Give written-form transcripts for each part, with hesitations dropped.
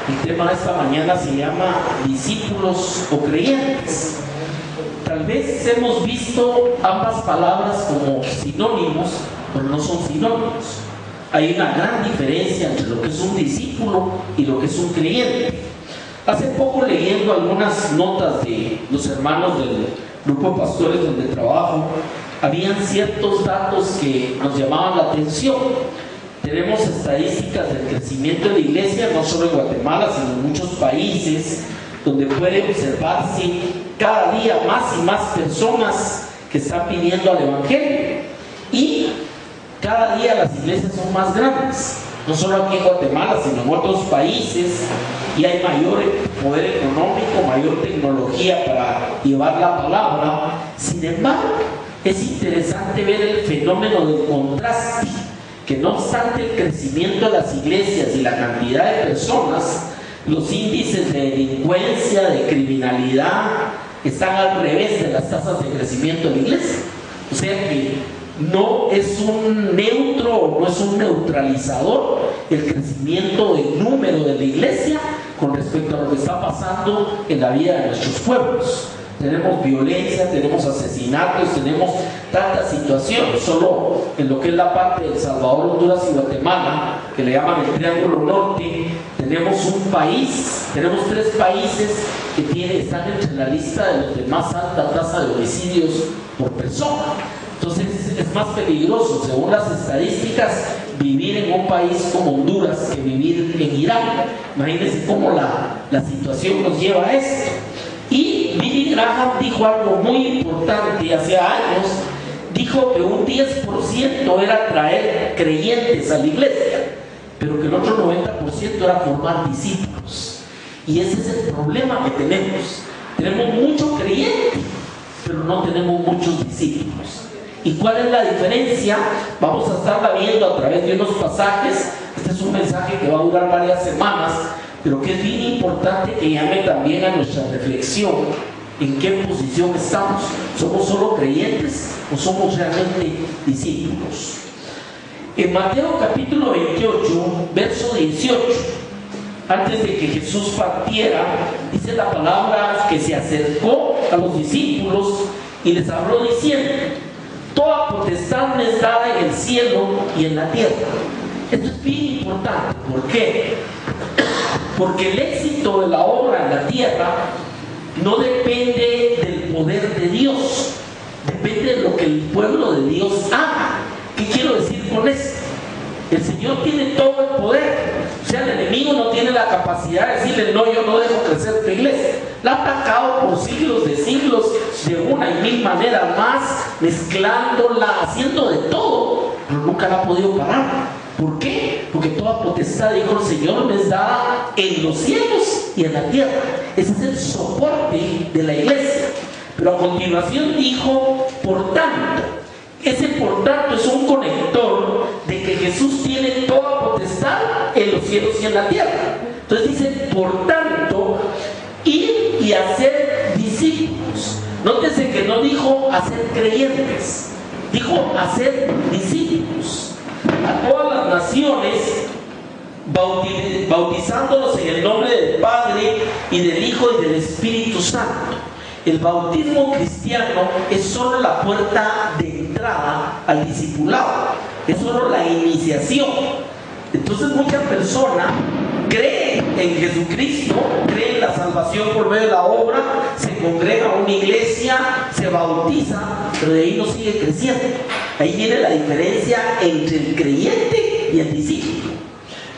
El tema de esta mañana se llama discípulos o creyentes. Tal vez hemos visto ambas palabras como sinónimos, pero no son sinónimos. Hay una gran diferencia entre lo que es un discípulo y lo que es un creyente. Hace poco, leyendo algunas notas de los hermanos del grupo de pastores donde trabajo, habían ciertos datos que nos llamaban la atención. Tenemos estadísticas del crecimiento de la iglesia, no solo en Guatemala, sino en muchos países, donde puede observarse cada día más y más personas que están pidiendo al Evangelio. Y cada día las iglesias son más grandes, no solo aquí en Guatemala, sino en otros países, y hay mayor poder económico, mayor tecnología para llevar la palabra. Sin embargo, es interesante ver el fenómeno del contraste, que no obstante el crecimiento de las iglesias y la cantidad de personas, los índices de delincuencia, de criminalidad, están al revés de las tasas de crecimiento de la iglesia. O sea que no es un neutro, no es un neutralizador el crecimiento del número de la iglesia con respecto a lo que está pasando en la vida de nuestros pueblos. Tenemos violencia, tenemos asesinatos, tenemos tantas situaciones. Solo en lo que es la parte de El Salvador, Honduras y Guatemala, que le llaman el Triángulo Norte, tenemos un país, tenemos 3 países que están entre la lista de los de más alta tasa de homicidios por persona. Entonces es más peligroso, según las estadísticas, vivir en un país como Honduras que vivir en Irán. Imagínense cómo la situación nos lleva a esto. Y Billy Graham dijo algo muy importante hace años. Dijo que un 10% era traer creyentes a la iglesia, pero que el otro 90% era formar discípulos. Y ese es el problema que tenemos. Tenemos muchos creyentes, pero no tenemos muchos discípulos. ¿Y cuál es la diferencia? Vamos a estarla viendo a través de unos pasajes. Este es un mensaje que va a durar varias semanas, pero que es bien importante que llame también a nuestra reflexión en qué posición estamos. ¿Somos solo creyentes o somos realmente discípulos? En Mateo capítulo 28, verso 18, antes de que Jesús partiera, dice la palabra que se acercó a los discípulos y les habló diciendo: toda potestad me es dada en el cielo y en la tierra. Esto es bien importante. ¿Por qué? Porque el éxito de la obra en la tierra no depende del poder de Dios, depende de lo que el pueblo de Dios haga. ¿Qué quiero decir con esto? El Señor tiene todo el poder. O sea, el enemigo no tiene la capacidad de decirle: no, yo no dejo crecer tu iglesia. La ha atacado por siglos de siglos, de una y mil maneras más, mezclándola, haciendo de todo, pero nunca la ha podido parar. ¿Por qué? Porque toda potestad, dijo el Señor, me es dada en los cielos y en la tierra. Ese es el soporte de la iglesia. Pero a continuación dijo: por tanto. Ese por tanto es un conector de que Jesús tiene toda potestad en los cielos y en la tierra. Entonces dice: por tanto, ir y hacer discípulos. Nótese que no dijo hacer creyentes, dijo hacer discípulos a todas las naciones, bautizándolos en el nombre del Padre y del Hijo y del Espíritu Santo. El bautismo cristiano es solo la puerta de entrada al discipulado, es solo la iniciación. Entonces muchas personas creen en Jesucristo, creen en la salvación por medio de la obra, se congrega a una iglesia, se bautiza, pero de ahí no sigue creciendo. Ahí viene la diferencia entre el creyente y el discípulo.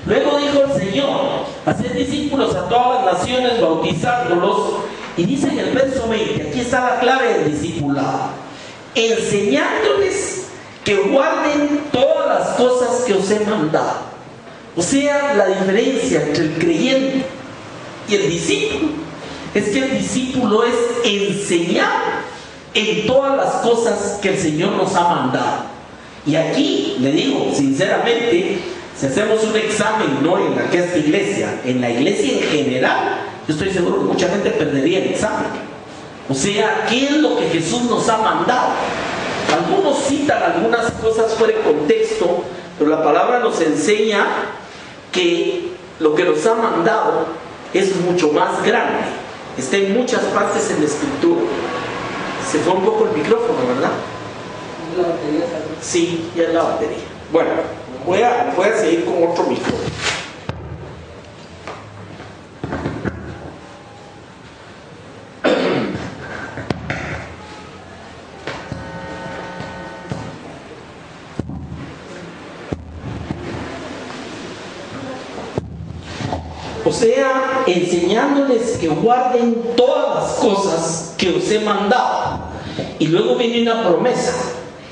Luego dijo el Señor: haced discípulos a todas las naciones, bautizándolos. Y dice en el verso 20, aquí está la clave del discipulado: enseñándoles que guarden todas las cosas que os he mandado. O sea, la diferencia entre el creyente y el discípulo es que el discípulo es enseñar en todas las cosas que el Señor nos ha mandado. Y aquí le digo sinceramente, si hacemos un examen, no en esta iglesia, en la iglesia en general, yo estoy seguro que mucha gente perdería el examen. O sea, ¿qué es lo que Jesús nos ha mandado? Algunos citan algunas cosas fuera de contexto, pero la palabra nos enseña que lo que nos ha mandado es mucho más grande. Está en muchas partes en la Escritura. Se fue un poco el micrófono, ¿verdad? ¿La batería salió? Sí, ya es la batería. Bueno, voy a seguir con otro micrófono. O sea, enseñándoles que guarden todas las cosas que os he mandado. Y luego viene una promesa.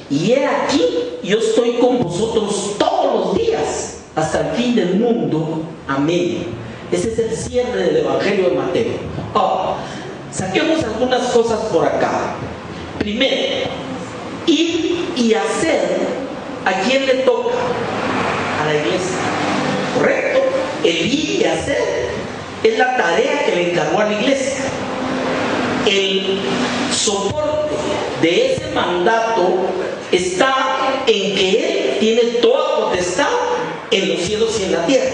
Y he aquí, yo estoy con vosotros todos los días, hasta el fin del mundo. Amén. Ese es el cierre del Evangelio de Mateo. Ahora, saquemos algunas cosas por acá. Primero, ir y hacer, ¿a quién le toca? A la iglesia. ¿Correcto? El ir y hacer es la tarea que le encargó a la iglesia. El soporte de ese mandato está en que Él tiene toda potestad en los cielos y en la tierra.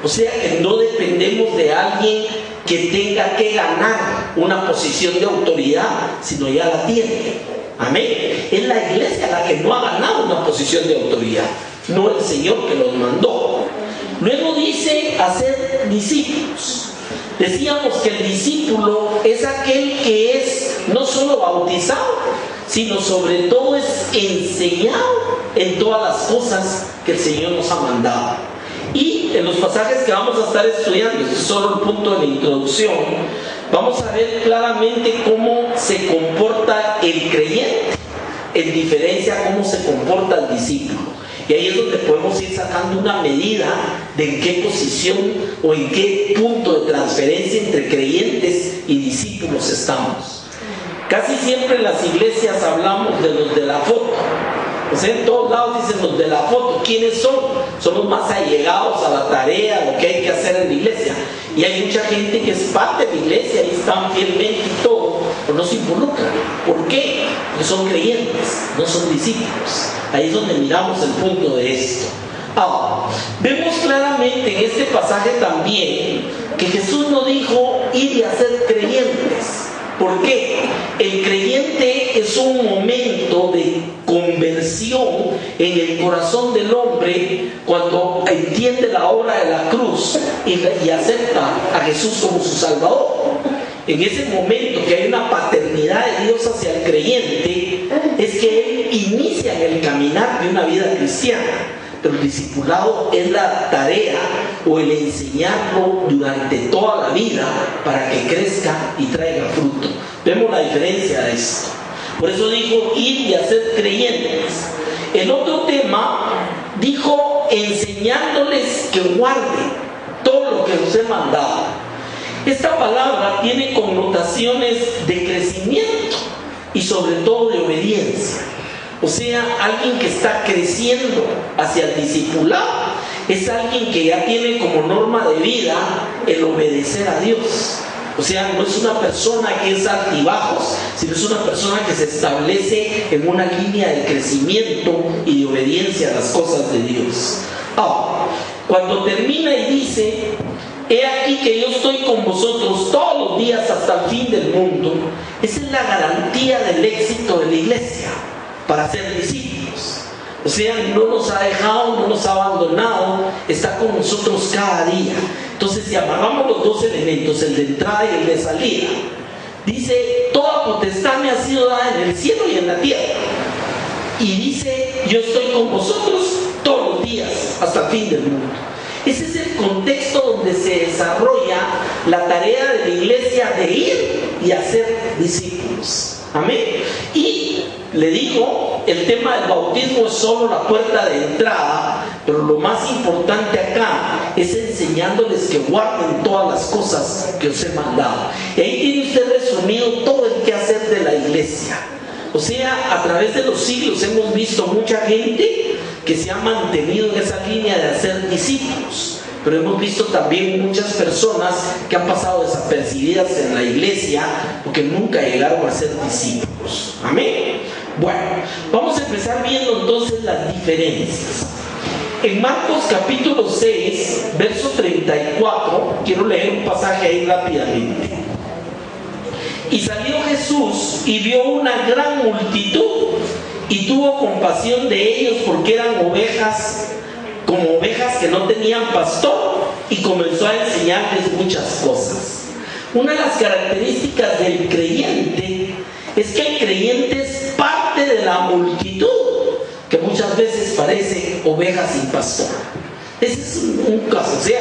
O sea que no dependemos de alguien que tenga que ganar una posición de autoridad, sino ya la tiene. Amén. Es la iglesia la que no ha ganado una posición de autoridad, no el Señor que los mandó. Luego dice hacer discípulos. Decíamos que el discípulo es aquel que es no solo bautizado, sino sobre todo es enseñado en todas las cosas que el Señor nos ha mandado. Y en los pasajes que vamos a estar estudiando, este es solo el punto de la introducción, vamos a ver claramente cómo se comporta el creyente, en diferencia a cómo se comporta el discípulo. Y ahí es donde podemos ir sacando una medida de en qué posición o en qué punto de transferencia entre creyentes y discípulos estamos. Casi siempre en las iglesias hablamos de los de la foto. O sea, en todos lados dicen los de la foto. ¿Quiénes son? Son los más allegados a la tarea, lo que hay que hacer en la iglesia. Y hay mucha gente que es parte de la iglesia y están fielmente y todo, pero no se involucran. ¿Por qué? Porque son creyentes, no son discípulos. Ahí es donde miramos el punto de esto. Ahora, vemos claramente en este pasaje también que Jesús no dijo ir y hacer creyentes. ¿Por qué? El creyente es un momento de conversión en el corazón del hombre cuando entiende la obra de la cruz y acepta a Jesús como su Salvador. En ese momento que hay una paternidad de Dios hacia el creyente, es que él inicia en el caminar de una vida cristiana. Pero el discipulado es la tarea o el enseñarlo durante toda la vida para que crezca y traiga fruto. Vemos la diferencia de esto. Por eso dijo ir y hacer creyentes. El otro tema dijo enseñándoles que guarden todo lo que os he mandado. Esta palabra tiene connotaciones de crecimiento y sobre todo de obediencia. O sea, alguien que está creciendo hacia el discipulado es alguien que ya tiene como norma de vida el obedecer a Dios. O sea, no es una persona que es altibajos, sino es una persona que se establece en una línea de crecimiento y de obediencia a las cosas de Dios. Ahora, cuando termina y dice, he aquí que yo estoy con vosotros todos los días hasta el fin del mundo, esa es la garantía del éxito de la iglesia para ser discípulos. O sea, no nos ha dejado, no nos ha abandonado, está con nosotros cada día. Entonces, si amarramos los dos elementos, el de entrada y el de salida, dice, toda potestad me ha sido dada en el cielo y en la tierra. Y dice, yo estoy con vosotros todos los días hasta el fin del mundo. Ese es el contexto donde se desarrolla la tarea de la iglesia de ir y hacer discípulos. Amén. Y le digo, el tema del bautismo es solo la puerta de entrada, pero lo más importante acá es enseñándoles que guarden todas las cosas que os he mandado. Y ahí tiene usted resumido todo el quehacer de la iglesia. O sea, a través de los siglos hemos visto mucha gente que se ha mantenido en esa línea de hacer discípulos, pero hemos visto también muchas personas que han pasado desapercibidas en la iglesia porque nunca llegaron a ser discípulos. Amén. Bueno, vamos a empezar viendo entonces las diferencias. En Marcos capítulo 6, verso 31 34, quiero leer un pasaje ahí rápidamente. Y salió Jesús y vio una gran multitud y tuvo compasión de ellos porque eran ovejas, como ovejas que no tenían pastor, y comenzó a enseñarles muchas cosas. Una de las características del creyente es que el creyente es parte de la multitud, que muchas veces parece ovejas sin pastor. Ese es un caso. O sea,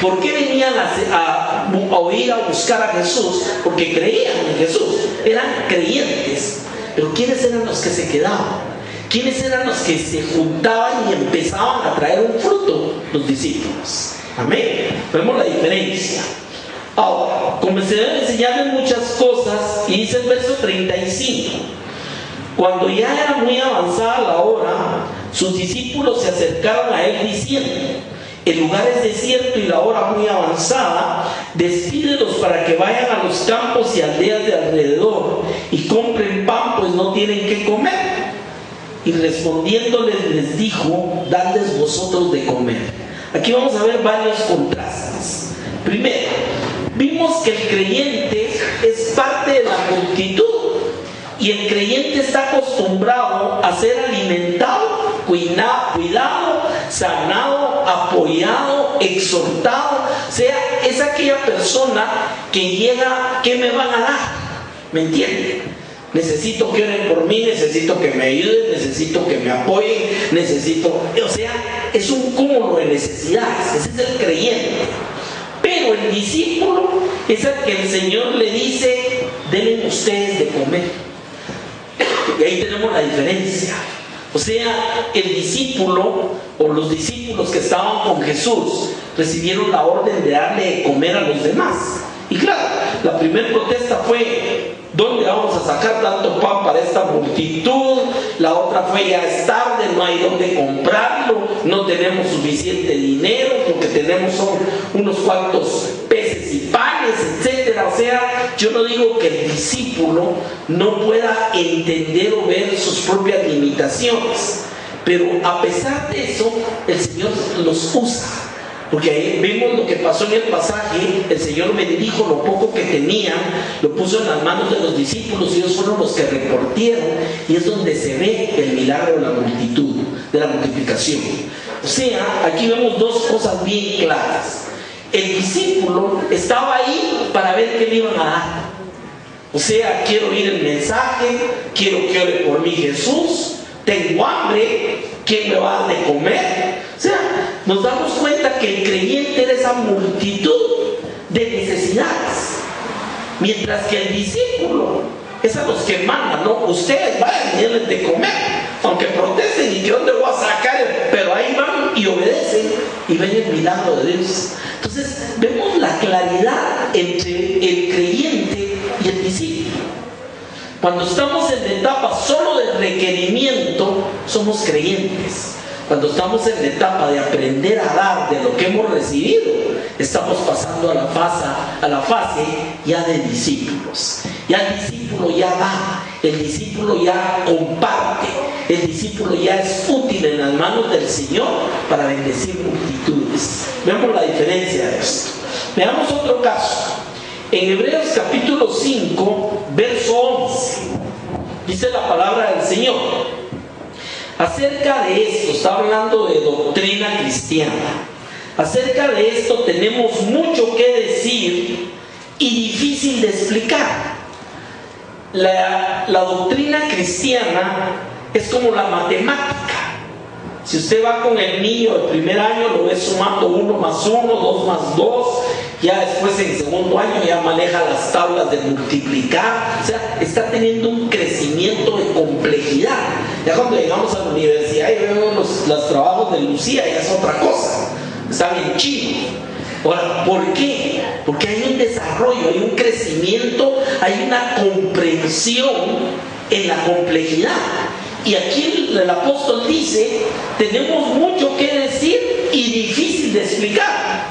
¿por qué venían a oír, a buscar a Jesús? Porque creían en Jesús, eran creyentes. Pero ¿quiénes eran los que se quedaban? ¿Quiénes eran los que se juntaban y empezaban a traer un fruto? Los discípulos. Amén. Vemos la diferencia. Ahora, comencé a enseñarles muchas cosas, y dice el verso 35: cuando ya era muy avanzada la hora, sus discípulos se acercaron a él diciendo: el lugar es desierto y la hora muy avanzada, despídelos para que vayan a los campos y aldeas de alrededor y compren pan, pues no tienen qué comer. Y respondiéndoles les dijo: dadles vosotros de comer. Aquí vamos a ver varios contrastes. Primero, vimos que el creyente es parte de la multitud, y el creyente está acostumbrado a ser alimentado, cuidado, sanado, apoyado, exhortado. O sea, es aquella persona que llega: ¿qué me van a dar? ¿Me entienden? Necesito que oren por mí, necesito que me ayuden, necesito que me apoyen, o sea, es un cúmulo de necesidades. Ese es el creyente. Pero el discípulo es el que el Señor le dice: denle ustedes de comer. Y ahí tenemos la diferencia. O sea, el discípulo, o los discípulos que estaban con Jesús, recibieron la orden de darle de comer a los demás. Y claro, la primera protesta fue: ¿dónde vamos a sacar tanto pan para esta multitud? La otra fue: ya es tarde, no hay dónde comprarlo, no tenemos suficiente dinero, lo que tenemos son unos cuantos peces y panes, etcétera. O sea, yo no digo que el discípulo no pueda entender o ver sus propias limitaciones, pero a pesar de eso, el Señor los usa. Porque ahí vimos lo que pasó en el pasaje. El Señor bendijo lo poco que tenían, lo puso en las manos de los discípulos, y ellos fueron los que repartieron, y es donde se ve el milagro de la multitud, de la multiplicación. O sea, aquí vemos dos cosas bien claras. El discípulo estaba ahí para ver qué le iban a dar. O sea, quiero oír el mensaje, quiero que ore por mí Jesús, tengo hambre, ¿quién me va a dar de comer? O sea, nos damos cuenta que el creyente era esa multitud de necesidades, mientras que el discípulo es a los que mandan, ¿no? Ustedes vayan y denles de comer, aunque protesten y que dónde voy a sacar, pero ahí van y obedecen y ven el milagro de Dios. Entonces vemos la claridad entre el creyente y el discípulo. Cuando estamos en la etapa solo de requerimiento, somos creyentes. Cuando estamos en la etapa de aprender a dar de lo que hemos recibido, estamos pasando a la fase ya de discípulos. Ya el discípulo ya da, el discípulo ya comparte, el discípulo ya es útil en las manos del Señor para bendecir multitudes. Veamos la diferencia de esto. Veamos otro caso. En Hebreos capítulo 5, verso 11, dice la palabra del Señor. Acerca de esto, está hablando de doctrina cristiana. Acerca de esto tenemos mucho que decir y difícil de explicar. La doctrina cristiana es como la matemática. Si usted va con el niño del primer año, lo ve sumando 1 más 1, 2 más 2, ya después en segundo año ya maneja las tablas de multiplicar. O sea, está teniendo un crecimiento de complejidad. Ya cuando llegamos a la universidad y vemos los trabajos de Lucía, ya es otra cosa, están en chino. Ahora, ¿por qué? Porque hay un desarrollo, hay un crecimiento, hay una comprensión en la complejidad. Y aquí el apóstol dice: tenemos mucho que decir y difícil de explicar,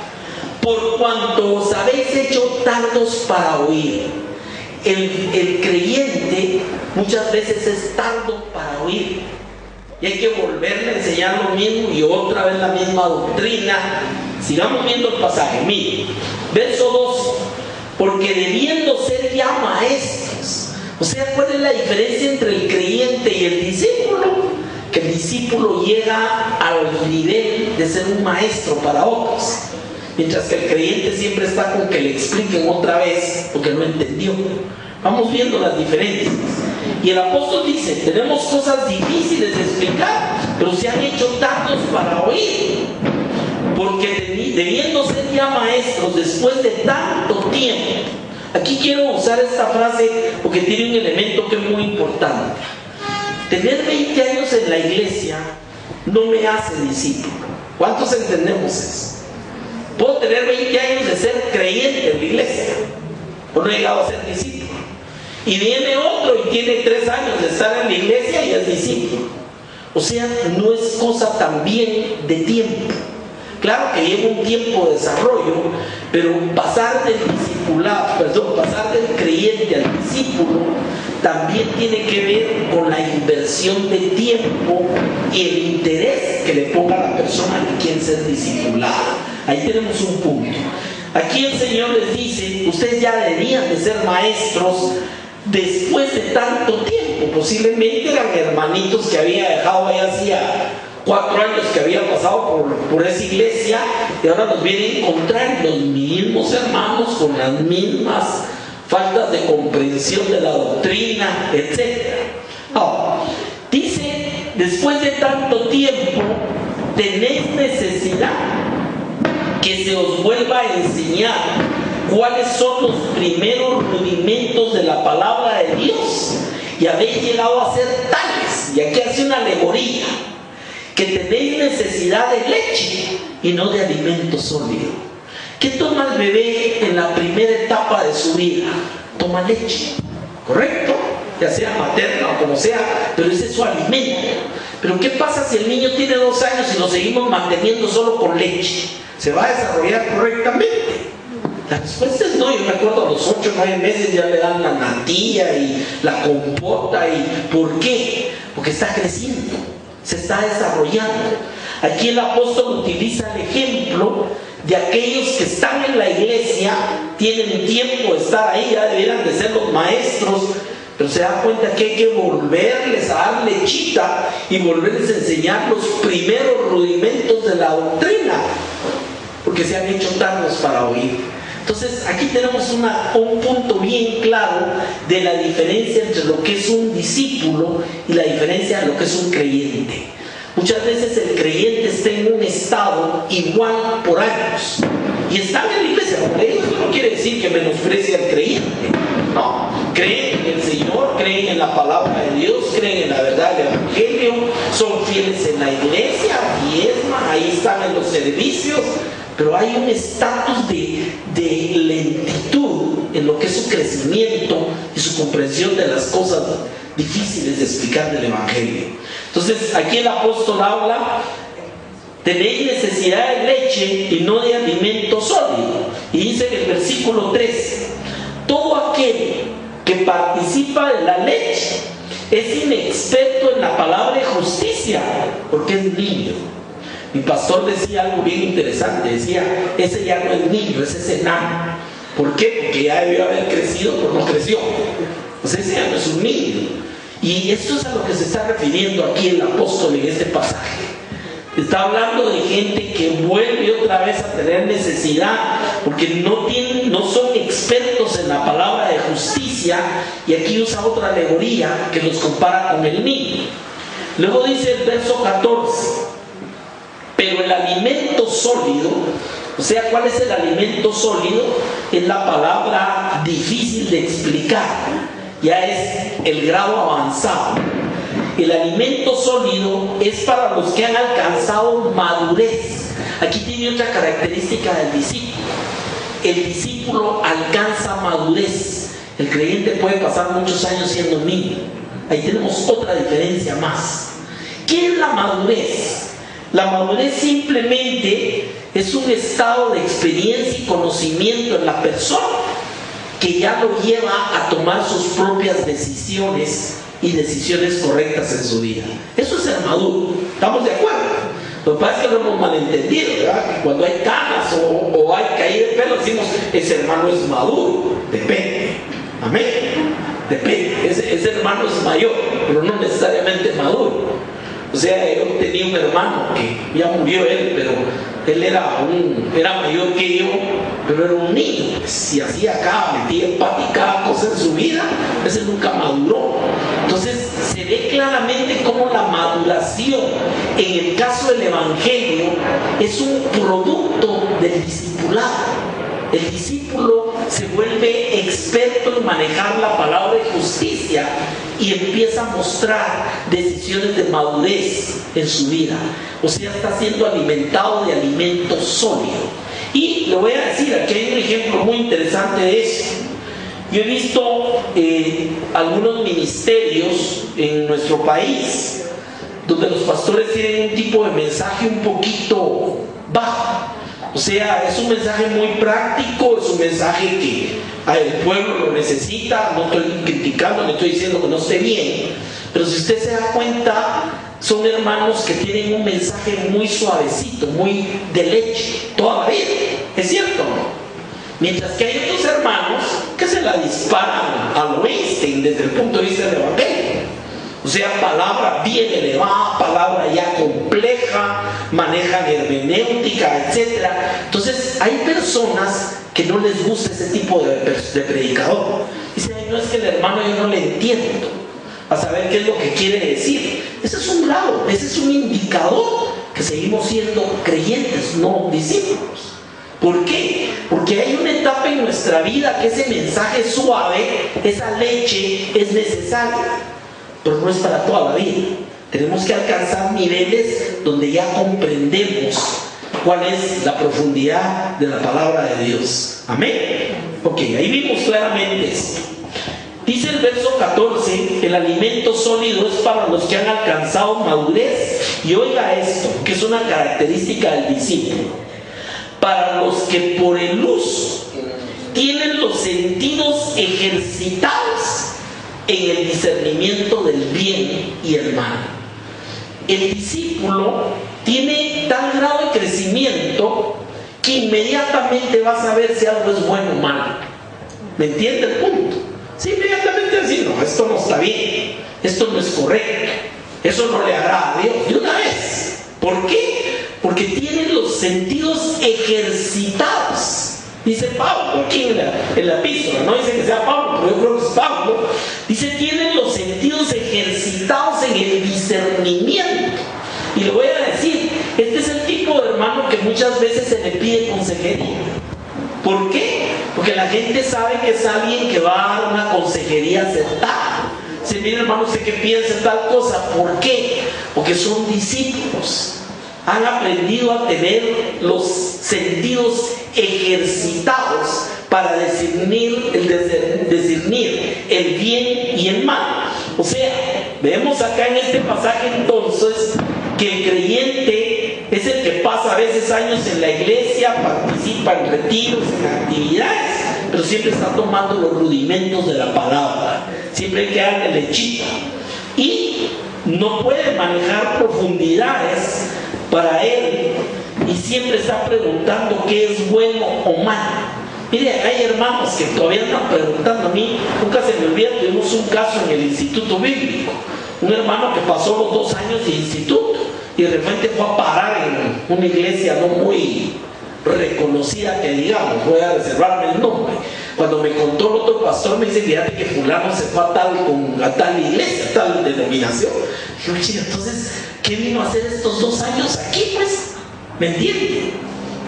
por cuanto os habéis hecho tardos para oír. El creyente muchas veces es tardo para oír. y hay que volverle a enseñar lo mismo y otra vez la misma doctrina. Sigamos viendo el pasaje. Mire, verso 12. Porque debiendo ser ya maestros. O sea, ¿cuál es la diferencia entre el creyente y el discípulo? Que el discípulo llega al nivel de ser un maestro para otros, mientras que el creyente siempre está con que le expliquen otra vez porque no entendió. Vamos viendo las diferencias. Y el apóstol dice, tenemos cosas difíciles de explicar, pero se han hecho tantos para oír. Porque debiendo ser ya maestros después de tanto tiempo. Aquí quiero usar esta frase porque tiene un elemento que es muy importante. Tener 20 años en la iglesia no me hace discípulo. ¿Cuántos entendemos eso? Puedo tener 20 años de ser creyente en la iglesia, o no he llegado a ser discípulo. Y viene otro y tiene 3 años de estar en la iglesia y es discípulo. O sea, no es cosa también de tiempo. Claro que lleva un tiempo de desarrollo, pero pasar del creyente al discípulo también tiene que ver con la inversión de tiempo y el interés que le ponga a la persona que quiere ser discipulada. Ahí tenemos un punto. Aquí el Señor les dice, ustedes ya deberían de ser maestros después de tanto tiempo. Posiblemente eran hermanitos que había dejado ahí hacía 4 años que habían pasado por esa iglesia y ahora los vienen a encontrar los mismos hermanos con las mismas faltas de comprensión de la doctrina, etc. Ahora, dice, después de tanto tiempo tenéis necesidad que se os vuelva a enseñar cuáles son los primeros rudimentos de la palabra de Dios y habéis llegado a ser tales, y aquí hace una alegoría, que tenéis necesidad de leche y no de alimento sólido. ¿Qué toma el bebé en la primera etapa de su vida? Toma leche, ¿correcto? Ya sea materna o como sea, pero ese es su alimento. Pero ¿qué pasa si el niño tiene 2 años y lo seguimos manteniendo solo con leche? ¿Se va a desarrollar correctamente? La respuesta es no. Yo me acuerdo a los 8 o 9 meses ya le dan la natilla y la compota. ¿Por qué? Porque está creciendo, se está desarrollando. Aquí el apóstol utiliza el ejemplo de aquellos que están en la iglesia, tienen tiempo de estar ahí, ya debieran de ser los maestros, pero se da cuenta que hay que volverles a dar lechita y volverles a enseñar los primeros rudimentos de la doctrina, porque se han hecho tardos para oír. Entonces aquí tenemos un punto bien claro de la diferencia entre lo que es un discípulo y la diferencia de lo que es un creyente. Muchas veces el creyente está en un estado igual por años y están en la iglesia. Como le digo, esto no quiere decir que menosprecie al creyente. No, creen en el Señor, creen en la palabra de Dios, creen en la verdad del Evangelio, son fieles en la iglesia, diezman, ahí están en los servicios, pero hay un estatus de lentitud en lo que es su crecimiento y su comprensión de las cosas difíciles de explicar del Evangelio. Entonces aquí el apóstol habla, tenéis necesidad de leche y no de alimento sólido. Y dice en el versículo 3, todo aquel que participa de la leche es inexperto en la palabra de justicia, porque es niño. Mi pastor decía algo bien interesante, decía, ese ya no es niño, ese es enano. ¿Por qué? Porque ya debió haber crecido, pero no creció. O sea, ese ya no es un niño. Y esto es a lo que se está refiriendo aquí el apóstol en este pasaje. Está hablando de gente que vuelve otra vez a tener necesidad porque no son expertos en la palabra de justicia, y aquí usa otra alegoría que los compara con el niño. Luego dice el verso 14, pero el alimento sólido, o sea, ¿cuál es el alimento sólido? Es la palabra difícil de explicar, ya es el grado avanzado. El alimento sólido es para los que han alcanzado madurez. Aquí tiene otra característica del discípulo. El discípulo alcanza madurez. El creyente puede pasar muchos años siendo niño. Ahí tenemos otra diferencia más. ¿Qué es la madurez? La madurez simplemente es un estado de experiencia y conocimiento en la persona que ya lo lleva a tomar sus propias decisiones y decisiones correctas en su vida. Eso es ser maduro. ¿Estamos de acuerdo? Lo que pasa es que lo hemos malentendido, ¿verdad? Que cuando hay canas o hay caída de pelo, decimos, ese hermano es maduro. Depende. Amén. Depende. Ese hermano es mayor, pero no necesariamente maduro. O sea, yo tenía un hermano que ya murió él, pero él era mayor que yo, pero era un niño, pues, y hacía metía en pata y cada cosa en su vida. Ese nunca maduró. Entonces se ve claramente cómo la maduración en el caso del evangelio es un producto del discipulado. El discípulo se vuelve experto en manejar la palabra de justicia y empieza a mostrar decisiones de madurez en su vida. O sea, está siendo alimentado de alimento sólido. Y le voy a decir, aquí hay un ejemplo muy interesante de eso. Yo he visto algunos ministerios en nuestro país donde los pastores tienen un tipo de mensaje un poquito bajo. O sea, es un mensaje muy práctico, es un mensaje que el pueblo lo necesita. No estoy criticando, no estoy diciendo que no esté bien, pero si usted se da cuenta, son hermanos que tienen un mensaje muy suavecito, muy de leche, toda la vida. ¿Es cierto? Mientras que hay otros hermanos que se la disparan a lo Einstein desde el punto de vista del evangelio. O sea, palabra bien elevada, palabra ya compleja, manejan hermenéutica, etc. Entonces, hay personas que no les gusta ese tipo de predicador. Dicen, no, es que el hermano yo no le entiendo a saber qué es lo que quiere decir. Ese es un lado, ese es un indicador que seguimos siendo creyentes, no discípulos. ¿Por qué? Porque hay una etapa en nuestra vida que ese mensaje suave, esa leche es necesaria, pero no es para toda la vida. Tenemos que alcanzar niveles donde ya comprendemos cuál es la profundidad de la palabra de Dios. Amén. Ok, ahí vimos claramente esto. Dice el verso 14, el alimento sólido es para los que han alcanzado madurez. Y oiga esto, que es una característica del discípulo. Para los que por el uso tienen los sentidos ejercitados en el discernimiento del bien y el mal. El discípulo tiene tal grado de crecimiento que inmediatamente va a saber si algo es bueno o malo. ¿Me entiende el punto? Sí, inmediatamente decir, no, esto no está bien, esto no es correcto, eso no le agrada a Dios, de una vez. ¿Por qué? Porque tienen los sentidos ejercitados. Dice Pablo aquí en la epístola, no dice que sea Pablo, pero yo creo que es Pablo. Dice, tienen los sentidos ejercitados en el discernimiento. Y le voy a decir, este es el tipo de hermano que muchas veces se le pide consejería. ¿Por qué? Porque la gente sabe que es alguien que va a dar una consejería acertada. Si mira, hermano, sé que piensa tal cosa. ¿Por qué? Porque son discípulos. Han aprendido a tener los sentidos ejercitados para discernir el bien y el mal. O sea, vemos acá en este pasaje entonces que el creyente es el que pasa a veces años en la iglesia, participa en retiros, en actividades, pero siempre está tomando los rudimentos de la palabra, siempre hay que darle lechita y no puede manejar profundidades para él y siempre está preguntando qué es bueno o malo. Mire, hay hermanos que todavía están preguntando. A mí nunca se me olvida, tuvimos un caso en el Instituto Bíblico, un hermano que pasó los 2 años de instituto y de repente fue a parar en una iglesia no muy reconocida, que digamos, voy a reservarme el nombre. Cuando me contó el otro pastor, me dice, fíjate que fulano se fue a tal iglesia, a tal denominación. Yo dije, entonces, ¿qué vino a hacer estos 2 años aquí, pues? ¿Me entiende?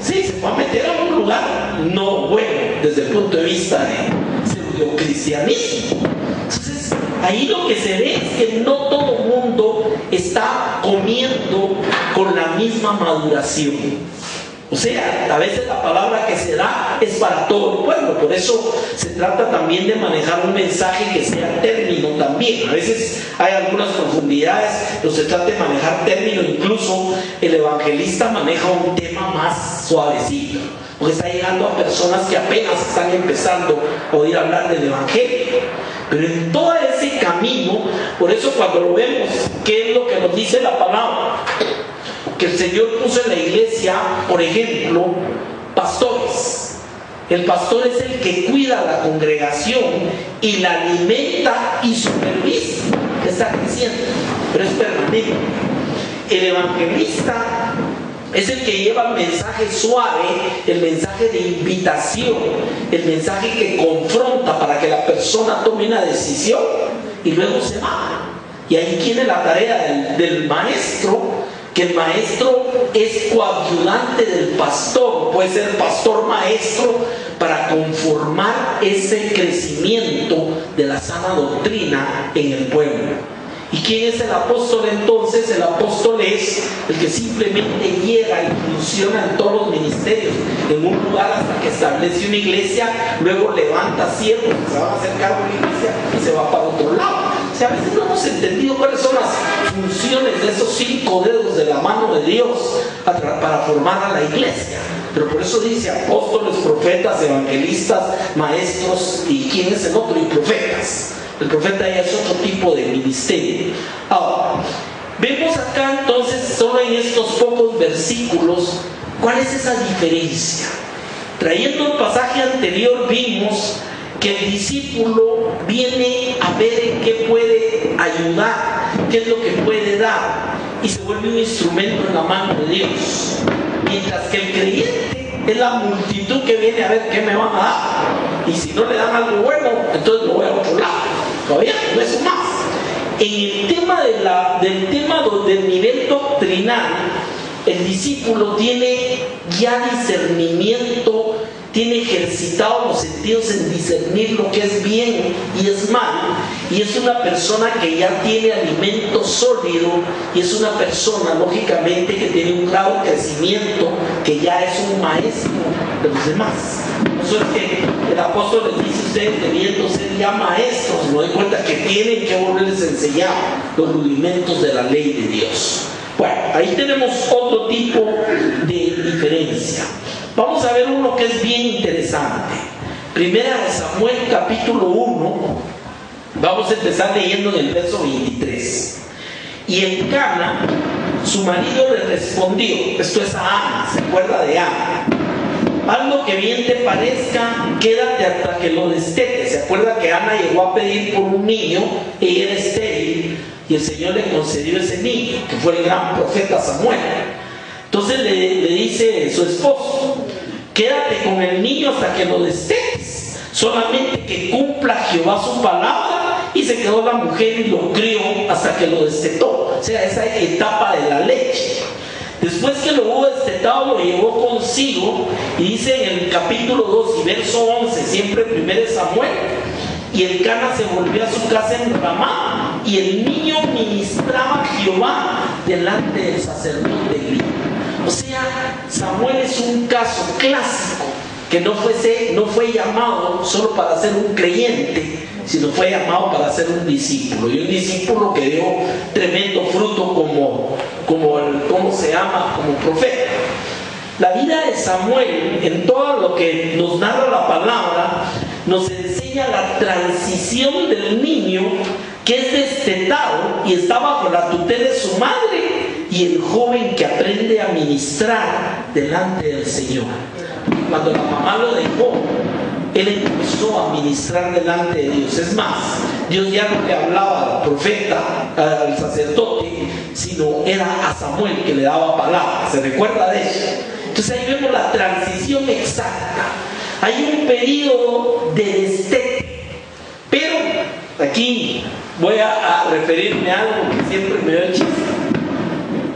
Sí, se fue a meter a un lugar no bueno desde el punto de vista de pseudocristianismo. Entonces, ahí lo que se ve es que no todo el mundo está comiendo con la misma maduración. O sea, a veces la palabra que se da es para todo el pueblo. Por eso se trata también de manejar un mensaje que sea término también. A veces hay algunas profundidades, pero se trata de manejar término. Incluso el evangelista maneja un tema más suavecito, porque está llegando a personas que apenas están empezando a oír hablar del evangelio. Pero en todo ese camino, por eso cuando lo vemos, ¿qué es lo que nos dice la palabra? Que el Señor puso en la iglesia, por ejemplo, pastores. El pastor es el que cuida la congregación y la alimenta y supervisa, que está creciendo, pero es permanente. El evangelista es el que lleva el mensaje suave, el mensaje de invitación, el mensaje que confronta para que la persona tome una decisión y luego se va. Y ahí tiene la tarea del maestro, que el maestro es coayudante del pastor, puede ser pastor maestro, para conformar ese crecimiento de la sana doctrina en el pueblo. ¿Y quién es el apóstol entonces? El apóstol es el que simplemente llega y funciona en todos los ministerios, en un lugar hasta que establece una iglesia, luego levanta siervos que se van a hacer cargo de la iglesia y se va para otro lado. O sea, a veces no hemos entendido cuáles son las funciones de esos 5 dedos de la mano de Dios para formar a la iglesia. Pero por eso dice apóstoles, profetas, evangelistas, maestros, y ¿quién es el otro? Y profetas. El profeta ya es otro tipo de ministerio. Ahora, vemos acá entonces, solo en estos pocos versículos, ¿cuál es esa diferencia? Trayendo el pasaje anterior vimos que el discípulo viene a ver en qué puede ayudar, qué es lo que puede dar, y se vuelve un instrumento en la mano de Dios. Mientras que el creyente es la multitud que viene a ver qué me van a dar. Y si no le dan algo bueno, entonces lo voy a otro lado. Todavía no es más. En el tema del nivel doctrinal, el discípulo tiene ya discernimiento, tiene ejercitado los sentidos en discernir lo que es bien y es mal, y es una persona que ya tiene alimento sólido, y es una persona lógicamente que tiene un grado de crecimiento, que ya es un maestro de los demás. Eso es que el apóstol les dice: ustedes debiendo ser ya maestros, no den cuenta que tienen que volverles a enseñar los rudimentos de la ley de Dios. Bueno, ahí tenemos otro tipo de diferencia. Vamos a ver uno que es bien interesante. Primera de Samuel, capítulo 1. Vamos a empezar leyendo en el verso 23. Y Elcana, su marido, le respondió, esto es a Ana, ¿se acuerda de Ana? Algo que bien te parezca, quédate hasta que lo destete. ¿Se acuerda que Ana llegó a pedir por un niño? Ella era estéril y el Señor le concedió ese niño, que fue el gran profeta Samuel. Entonces le dice su esposo: quédate con el niño hasta que lo destetes, solamente que cumpla Jehová su palabra. Y se quedó la mujer y lo crió hasta que lo destetó. O sea, esa etapa de la leche. Después que lo hubo destetado, lo llevó consigo, y dice en el capítulo 2 y verso 11, siempre 1 Samuel, y Elcana se volvió a su casa en Ramá, y el niño ministraba a Jehová delante del sacerdote Elí. O sea, Samuel es un caso clásico, que no fue llamado solo para ser un creyente, sino fue llamado para ser un discípulo, y un discípulo que dio tremendo fruto como profeta. La vida de Samuel, en todo lo que nos narra la palabra, nos enseña la transición del niño que es destetado y está bajo la tutela de su madre, y el joven que aprende a ministrar delante del Señor. Cuando la mamá lo dejó, él empezó a ministrar delante de Dios. Es más, Dios ya no le hablaba al profeta, al sacerdote, sino era a Samuel que le daba palabras. ¿Se recuerda de eso? Entonces ahí vemos la transición exacta. Hay un periodo de destete. Pero aquí voy a referirme a algo que siempre me da chiste.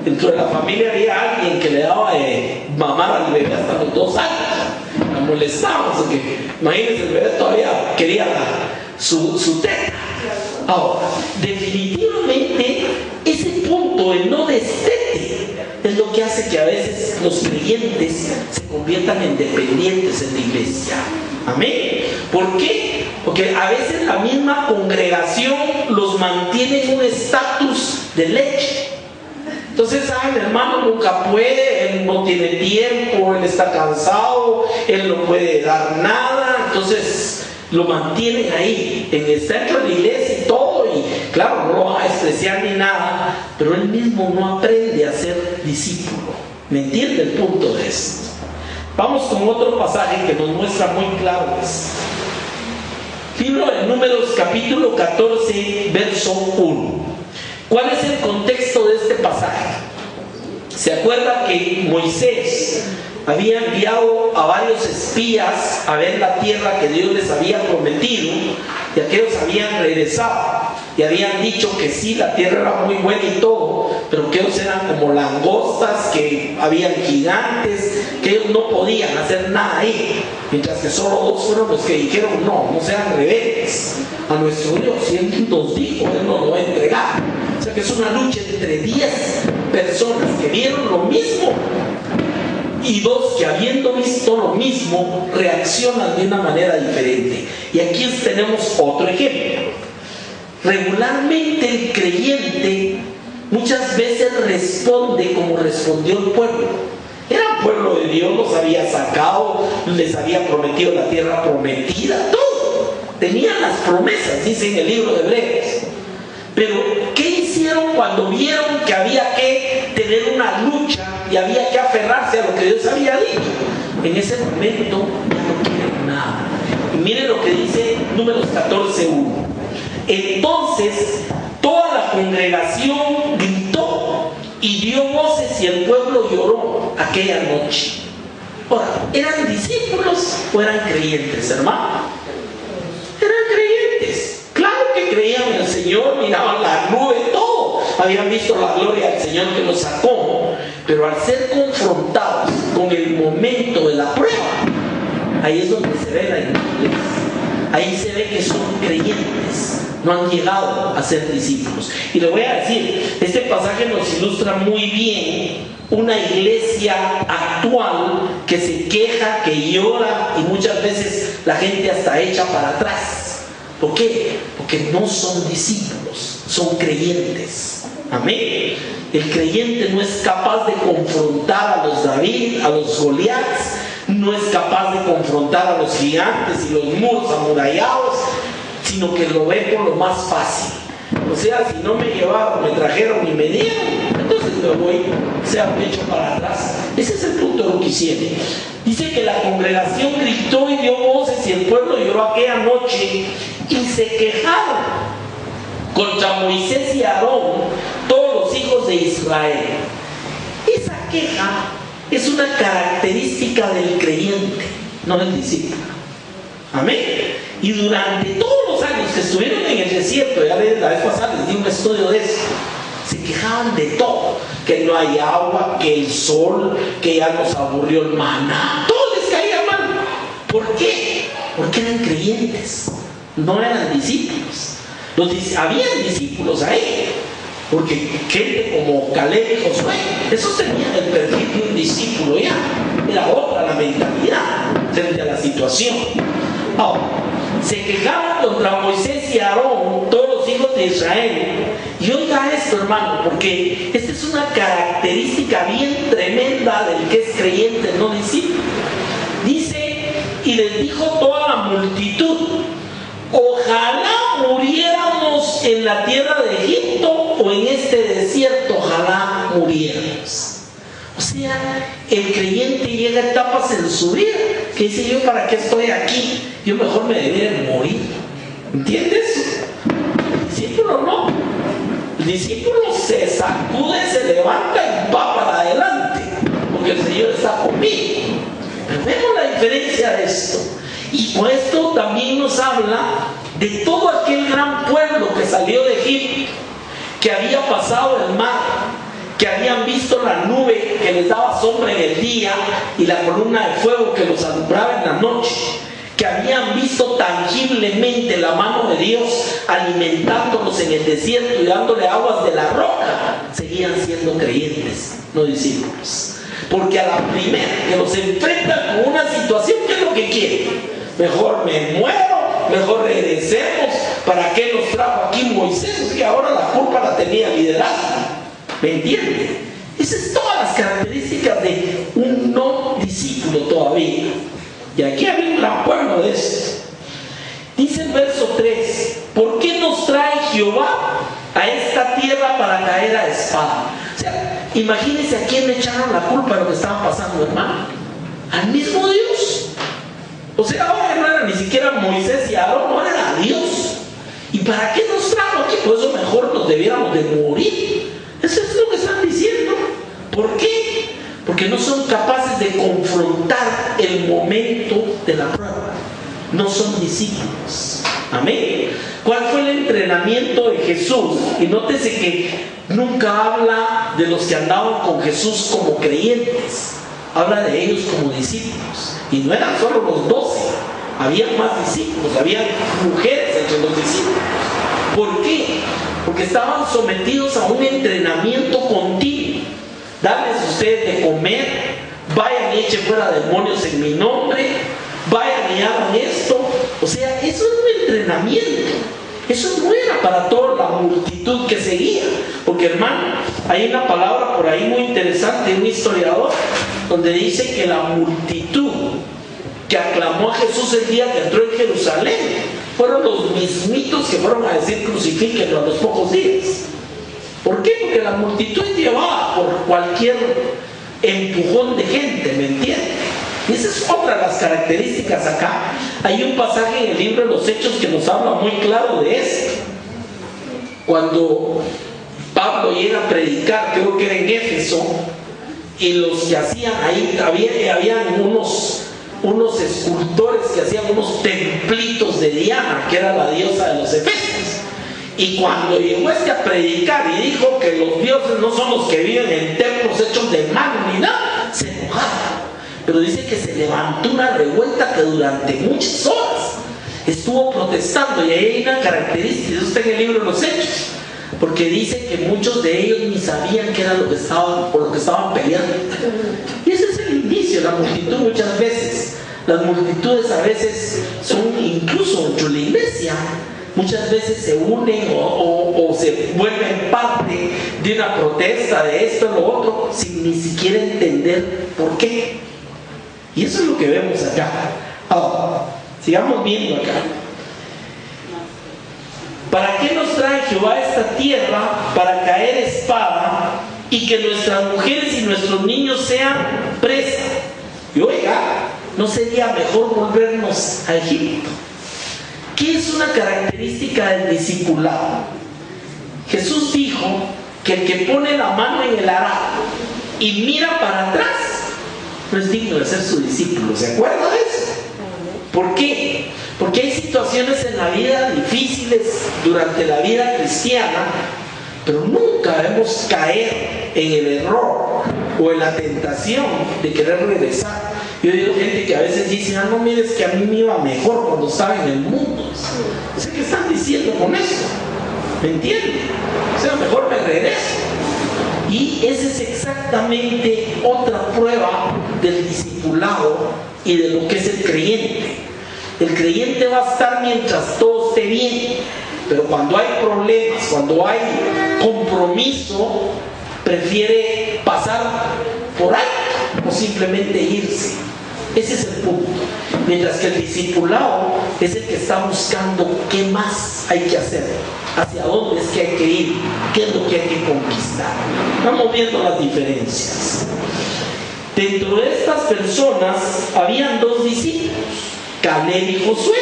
Dentro de la familia había alguien que le daba mamar al bebé hasta los 2 años. La molestamos, porque imagínense, el bebé todavía quería su teta. Ahora, definitivamente ese punto, el no destete, es lo que hace que a veces los creyentes se conviertan en dependientes en la iglesia. Amén. ¿Por qué? Porque a veces la misma congregación los mantiene en un estatus de leche. Entonces, el hermano nunca puede, él no tiene tiempo, él está cansado, él no puede dar nada. Entonces, lo mantienen ahí, en el centro de la iglesia y todo, y claro, no lo va a despreciar ni nada, pero él mismo no aprende a ser discípulo. ¿Me entiende el punto de esto? Vamos con otro pasaje que nos muestra muy claro esto. Libro de Números, capítulo 14, verso 1. ¿Cuál es el contexto de este pasaje? ¿Se acuerda que Moisés había enviado a varios espías a ver la tierra que Dios les había prometido, y aquellos habían regresado y habían dicho que sí, la tierra era muy buena y todo, pero que ellos eran como langostas, que habían gigantes, que ellos no podían hacer nada ahí, mientras que solo 2 fueron los que dijeron no sean rebeldes a nuestro Dios, y Él nos dijo, Él nos lo va a entregar. O sea que es una lucha entre 10 personas que vieron lo mismo y 2 que, habiendo visto lo mismo, reaccionan de una manera diferente. Y aquí tenemos otro ejemplo. Regularmente el creyente muchas veces responde como respondió el pueblo. Era un pueblo de Dios, los había sacado, les había prometido la tierra prometida, todo. Tenían las promesas, dice en el libro de Hebreos. Pero ¿qué hicieron cuando vieron que había que tener una lucha y había que aferrarse a lo que Dios había dicho? En ese momento ya no quieren nada. Y miren lo que dice Números 14:1. Entonces toda la congregación gritó y dio voces, y el pueblo lloró aquella noche. Ahora, ¿eran discípulos o eran creyentes, hermano? Eran creyentes. Claro que creían en el Señor, miraban la nube, todo. Habían visto la gloria del Señor que los sacó. Pero al ser confrontados con el momento de la prueba, ahí es donde se ve la inmadurez. Ahí se ve que son creyentes, no han llegado a ser discípulos. Y le voy a decir, este pasaje nos ilustra muy bien una iglesia actual que se queja, que llora, y muchas veces la gente hasta echa para atrás. ¿Por qué? Porque no son discípulos, son creyentes. Amén. El creyente no es capaz de confrontar a los David, a los Goliaths, no es capaz de confrontar a los gigantes y los muros amurallados, sino que lo ve por lo más fácil. O sea, si no me llevaron, me trajeron y me dieron, entonces me voy, sea pecho para atrás. Ese es el punto de lo que hicieron. Dice que la congregación gritó y dio voces, y el pueblo lloró aquella noche, y se quejaron contra Moisés y Aarón todos los hijos de Israel. Esa queja es una característica del creyente, no del discípulo. Amén. Y durante todos los años que estuvieron en el desierto, ya la vez pasada les di un estudio de eso, se quejaban de todo, que no hay agua, que el sol, que ya nos aburrió el maná, todo les caía mal. ¿Por qué? Porque eran creyentes, no eran discípulos. Habían discípulos ahí, porque gente como Caleb y Josué, esos tenían el perfil de un discípulo ya, era otra la mentalidad frente a la situación. Ahora, se quejaban contra Moisés y Aarón, todos los hijos de Israel. Y oiga esto, hermano, porque esta es una característica bien tremenda del que es creyente, no discípulo. Dice, y les dijo toda la multitud: ojalá muriéramos en la tierra de Egipto o en este desierto, ojalá muriéramos. O sea, el creyente llega a etapas en su vida que dice: yo para qué estoy aquí, yo mejor me debería morir. ¿Entiendes? El discípulo no. El discípulo se sacude, se levanta y va para adelante, porque el Señor está conmigo. Pero vemos la diferencia de esto. Y con esto también nos habla de todo aquel gran pueblo que salió de Egipto, que había pasado el mar, que habían visto la nube que les daba sombra en el día y la columna de fuego que los alumbraba en la noche, que habían visto tangiblemente la mano de Dios alimentándolos en el desierto y dándole aguas de la roca, seguían siendo creyentes, no discípulos. Porque a la primera que los enfrentan con una situación, ¿qué es lo que quieren? Mejor me muero, mejor regresemos. ¿Para qué nos trajo aquí Moisés? Que ahora la culpa la tenía el liderazgo. ¿Me entiende? Esas son todas las características de un no discípulo todavía. Y aquí había un gran pueblo de estos. Dice el verso 3, ¿por qué nos trae Jehová a esta tierra para caer a espada? O sea, imagínense a quién le echaron la culpa de lo que estaba pasando, hermano. Al mismo Dios. O sea, ahora no era ni siquiera Moisés y Aarón, no era Dios. ¿Y para qué nos trajo aquí? Por eso mejor nos debiéramos de morir. Eso es lo que están diciendo. ¿Por qué? Porque no son capaces de confrontar el momento de la prueba. No son discípulos. Amén. ¿Cuál fue el entrenamiento de Jesús? Y nótese que nunca habla de los que andaban con Jesús como creyentes. Habla de ellos como discípulos. Y no eran solo los 12. Había más discípulos. Había mujeres entre los discípulos. ¿Por qué? Porque estaban sometidos a un entrenamiento continuo. Darles a ustedes de comer. Vayan y echen fuera demonios en mi nombre. Vayan y hagan esto. O sea, eso es un entrenamiento. Eso no era para toda la multitud que seguía. Porque, hermano, hay una palabra por ahí muy interesante, un historiador, donde dice que la multitud que aclamó a Jesús el día que entró en Jerusalén fueron los mismitos que fueron a decir crucifíquenlo a los pocos días. ¿Por qué? Porque la multitud llevaba por cualquier empujón de gente, ¿me entiendes? Y esa es otra de las características acá. Hay un pasaje en el libro de los Hechos que nos habla muy claro de esto. Cuando Pablo llega a predicar, creo que era en Éfeso, y los que hacían ahí, habían unos escultores que hacían unos templitos de Diana, que era la diosa de los efesios. Y cuando llegó a predicar y dijo que los dioses no son los que viven en templos hechos de mano ni nada, se enojaron. Pero dice que se levantó una revuelta que durante muchas horas estuvo protestando. Y ahí hay una característica, eso está en el libro de los Hechos, porque dice que muchos de ellos ni sabían qué era lo que estaban, por lo que estaban peleando. Y ese es el inicio. La multitud muchas veces, las multitudes a veces son, incluso dentro de la iglesia, muchas veces se unen o se vuelven parte de una protesta de esto o lo otro sin ni siquiera entender por qué. Y eso es lo que vemos acá. Ahora, sigamos viendo acá. ¿Para qué nos trae Jehová a esta tierra? Para caer espada y que nuestras mujeres y nuestros niños sean presa. Y oiga, ¿no sería mejor volvernos a Egipto? ¿Qué es una característica del discipulado? Jesús dijo que el que pone la mano en el arado y mira para atrás no es digno de ser su discípulo. ¿Se acuerda de eso? ¿Por qué? Porque hay situaciones en la vida difíciles durante la vida cristiana, pero nunca debemos caer en el error o en la tentación de querer regresar. Yo digo gente que a veces dice, no mires que a mí me iba mejor cuando estaba en el mundo. No sé qué están diciendo con eso. ¿Me entienden? O sea, mejor me regreso. Y esa es exactamente otra prueba del discipulado y de lo que es el creyente. El creyente va a estar mientras todo esté bien, pero cuando hay problemas, cuando hay compromiso, prefiere pasar por ahí o simplemente irse. Ese es el punto. Mientras que el discipulado es el que está buscando qué más hay que hacer, hacia dónde es que hay que ir, qué es lo que hay que conquistar. Vamos viendo las diferencias. Dentro de estas personas habían dos discípulos, Caleb y Josué.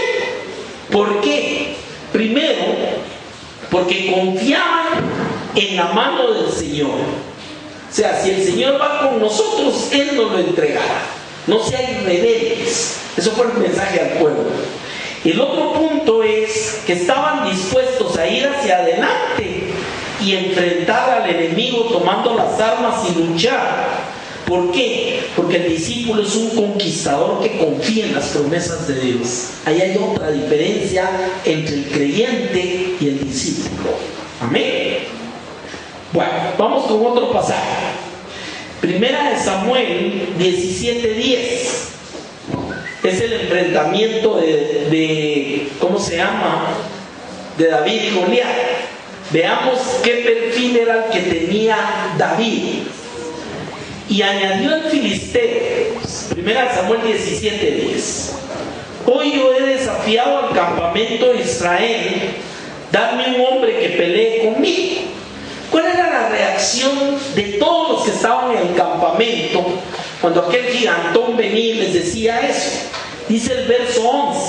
¿Por qué? Primero, porque confiaban en la mano del Señor. O sea, si el Señor va con nosotros, Él nos lo entregará. No sean rebeldes. Eso fue el mensaje al pueblo. El otro punto es que estaban dispuestos a ir hacia adelante y enfrentar al enemigo tomando las armas y luchar. ¿Por qué? Porque el discípulo es un conquistador que confía en las promesas de Dios. Ahí hay otra diferencia entre el creyente y el discípulo. Amén. Bueno, vamos con otro pasaje. Primera de Samuel 17:10. Es el enfrentamiento de ¿cómo se llama? De David y Goliat. Veamos qué perfil era el que tenía David. Y añadió el filisteo, primera de Samuel 17:10. hoy yo he desafiado al campamento de Israel, dame un hombre que pelee conmigo. ¿Cuál era la reacción de todos los que estaban en el campamento cuando aquel gigantón venía y les decía eso? Dice el verso 11: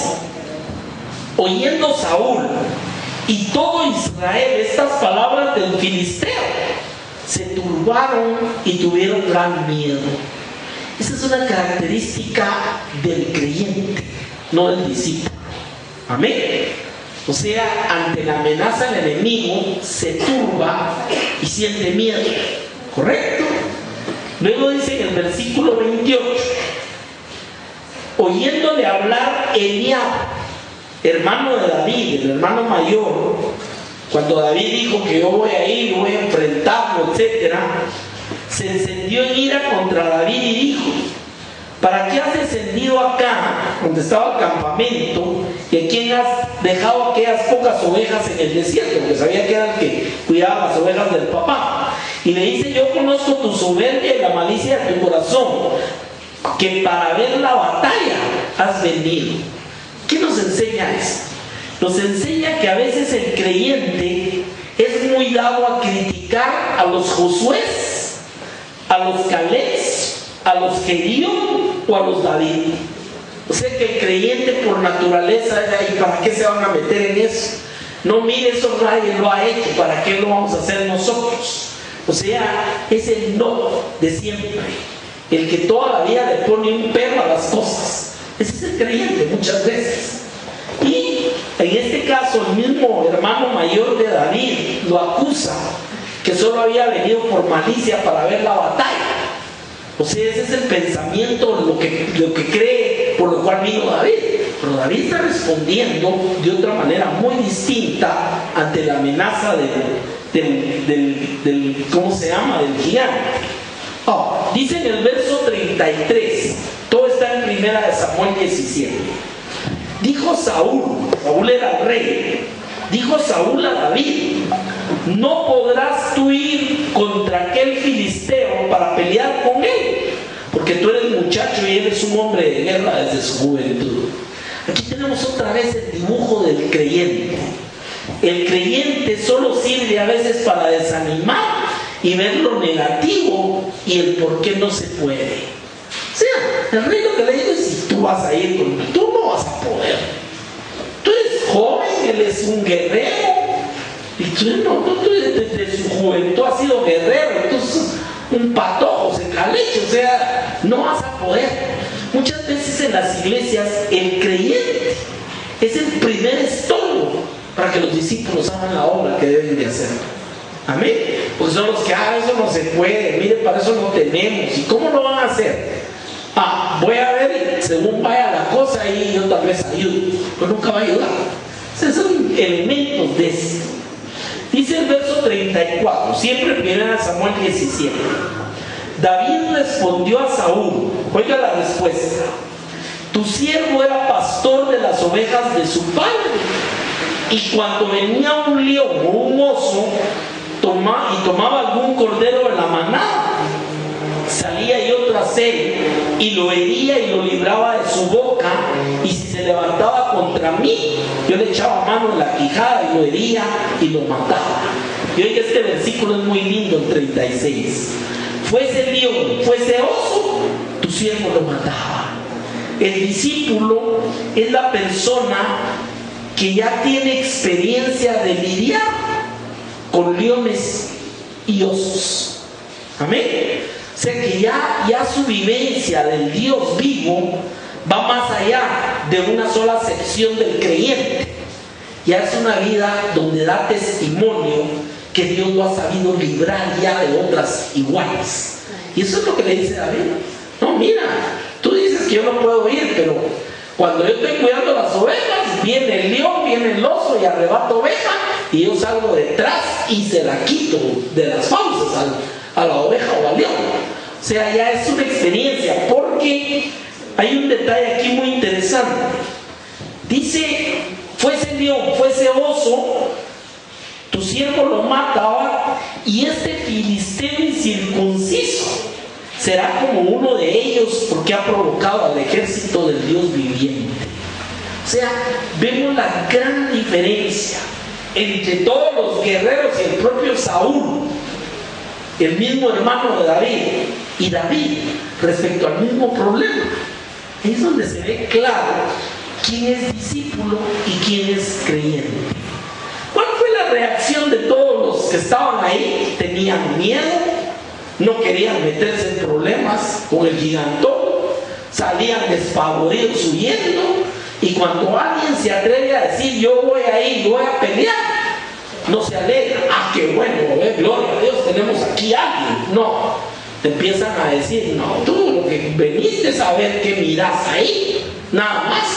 oyendo Saúl y todo Israel estas palabras del filisteo, se turbaron y tuvieron gran miedo. Esa es una característica del creyente, no del discípulo. Amén. O sea, ante la amenaza del enemigo se turba y siente miedo. ¿Correcto? Luego dice en el versículo 28: oyéndole hablar Eliab, hermano de David, el hermano mayor, cuando David dijo que yo voy a ir, voy a enfrentarlo, etc., se encendió en ira contra David y dijo: ¿para qué has descendido acá, donde estaba el campamento, y a quién has dejado aquellas pocas ovejas en el desierto? Porque sabía que era el que cuidaba las ovejas del papá. Y le dice: yo conozco tu soberbia y la malicia de tu corazón, que para ver la batalla has venido. ¿Qué nos enseña esto? Nos enseña que a veces el creyente es muy dado a criticar a los Josué, a los Caleb, a los Gedeón o a los David. O sea que el creyente por naturaleza, ¿y para qué se van a meter en eso? No, mire, eso nadie lo ha hecho, ¿para qué lo vamos a hacer nosotros? O sea, es el no de siempre, el que toda la vida le pone un pero a las cosas. Ese es el creyente muchas veces. Y en este caso el mismo hermano mayor de David lo acusa que solo había venido por malicia para ver la batalla. O sea, ese es el pensamiento, lo que cree por lo cual vino David. Pero David está respondiendo de otra manera muy distinta ante la amenaza del ¿cómo se llama? Del gigante. Dice en el verso 33, todo está en 1 Samuel 17. Dijo Saúl era el rey, dijo Saúl a David: no podrás tú ir contra aquel filisteo para pelear con él, porque tú eres muchacho y eres un hombre de guerra desde su juventud. Aquí tenemos otra vez el dibujo del creyente. El creyente solo sirve a veces para desanimar y ver lo negativo y el por qué no se puede. O sea, el rey lo que le dice es: si tú vas a ir conmigo, tú no vas a poder. Tú eres joven, él es un guerrero, y tú desde su juventud has sido guerrero, entonces un patojo, se caleche, o sea, no vas a poder. Muchas veces en las iglesias el creyente es el primer estorbo para que los discípulos hagan la obra que deben de hacer. Amén. Porque son los que, eso no se puede, mire, para eso no tenemos. ¿Y cómo lo van a hacer? Voy a ver según vaya la cosa y yo tal vez ayudo, pero nunca va a ayudar. O sea, son elementos de esto. Dice el verso 34, siempre en 1 Samuel 17. David respondió a Saúl, oiga la respuesta: tu siervo era pastor de las ovejas de su padre, y cuando venía un león o un oso tomaba algún cordero de la manada, salía yo tras él y lo hería y lo libraba de su boca, y si se levantaba contra mí, yo le echaba mano en la quijada y lo hería y lo mataba. Y oiga, este versículo es muy lindo, el 36. Fuese león, fuese oso, tu siervo lo mataba. El discípulo es la persona que ya tiene experiencia de lidiar con leones y osos. Amén. O sea que ya su vivencia del Dios vivo va más allá de una sola sección del creyente. Ya es una vida donde da testimonio que Dios lo ha sabido librar ya de otras iguales. Y eso es lo que le dice David. No, mira, tú dices que yo no puedo ir, pero cuando yo estoy cuidando las ovejas, viene el león, viene el oso y arrebata oveja, y yo salgo detrás y se la quito de las fauces a la oveja o al león. O sea, ya es una experiencia, porque hay un detalle aquí muy interesante. Dice: fuese león, fuese oso, tu siervo lo mataba, y este filisteo incircunciso será como uno de ellos, porque ha provocado al ejército del Dios viviente. O sea, vemos la gran diferencia entre todos los guerreros y el propio Saúl, el mismo hermano de David, y David respecto al mismo problema. Es donde se ve claro quién es discípulo y quién es creyente. ¿Cuál fue la reacción de todos los que estaban ahí? Tenían miedo, no querían meterse en problemas con el gigantón, salían despavoridos huyendo, y cuando alguien se atreve a decir yo voy a ir, voy a pelear, no se alegra, qué bueno, gloria a Dios, tenemos aquí a alguien. No, te empiezan a decir, no, tú lo que veniste a ver que miras ahí, nada más.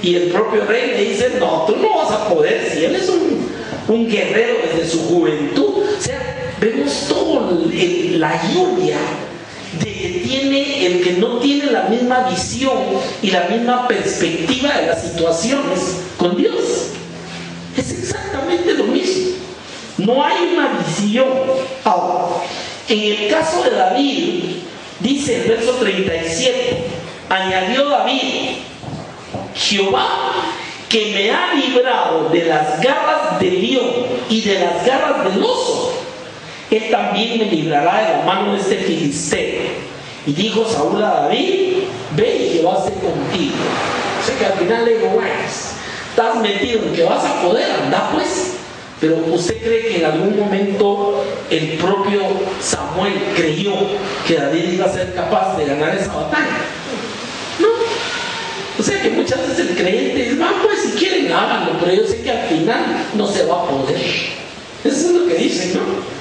Y el propio rey le dice, no, tú no vas a poder, si él es un guerrero desde su juventud. O sea, vemos toda la lluvia de que tiene el que no tiene la misma visión y la misma perspectiva de las situaciones con Dios. Es exactamente lo mismo. No hay una visión. Ahora, en el caso de David, dice el verso 37, añadió David, Jehová, que me ha librado de las garras del león y de las garras del oso, él también me librará de la mano de este filisteo. Y dijo Saúl a David, ve y Jehová esté contigo. O sea que al final le digo, bueno, estás metido en que vas a poder andar pues. Pero ¿usted cree que en algún momento el propio Samuel creyó que David iba a ser capaz de ganar esa batalla? No. O sea que muchas veces el creyente dice, pues si quieren háganlo, pero yo sé que al final no se va a poder. Eso es lo que dicen, ¿no?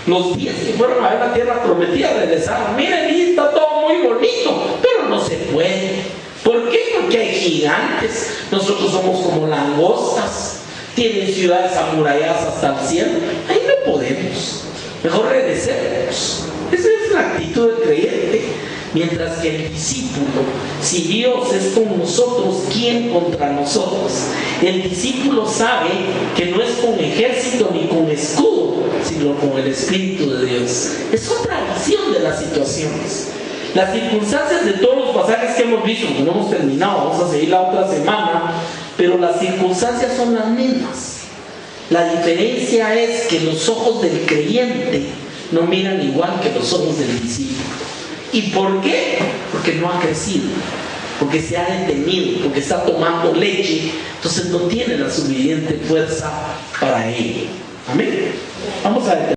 Los 10 que fueron a ver la tierra prometida regresaron. Miren, y está todo muy bonito, pero no se puede. ¿Por qué? Porque hay gigantes. Nosotros somos como langostas. Tienen ciudades amuralladas hasta el cielo. Ahí no podemos. Mejor regresemos. Esa es la actitud del creyente. Mientras que el discípulo, si Dios es con nosotros, ¿quién contra nosotros? El discípulo sabe que no es con ejército ni con escudo, sino con el Espíritu de Dios. Es otra visión de las situaciones. Las circunstancias de todos los pasajes que hemos visto, que no hemos terminado, vamos a seguir la otra semana, pero las circunstancias son las mismas. La diferencia es que los ojos del creyente no miran igual que los ojos del discípulo. ¿Y por qué? Porque no ha crecido, porque se ha detenido, porque está tomando leche, entonces no tiene la suficiente fuerza para ello. Amén. Vamos a ver.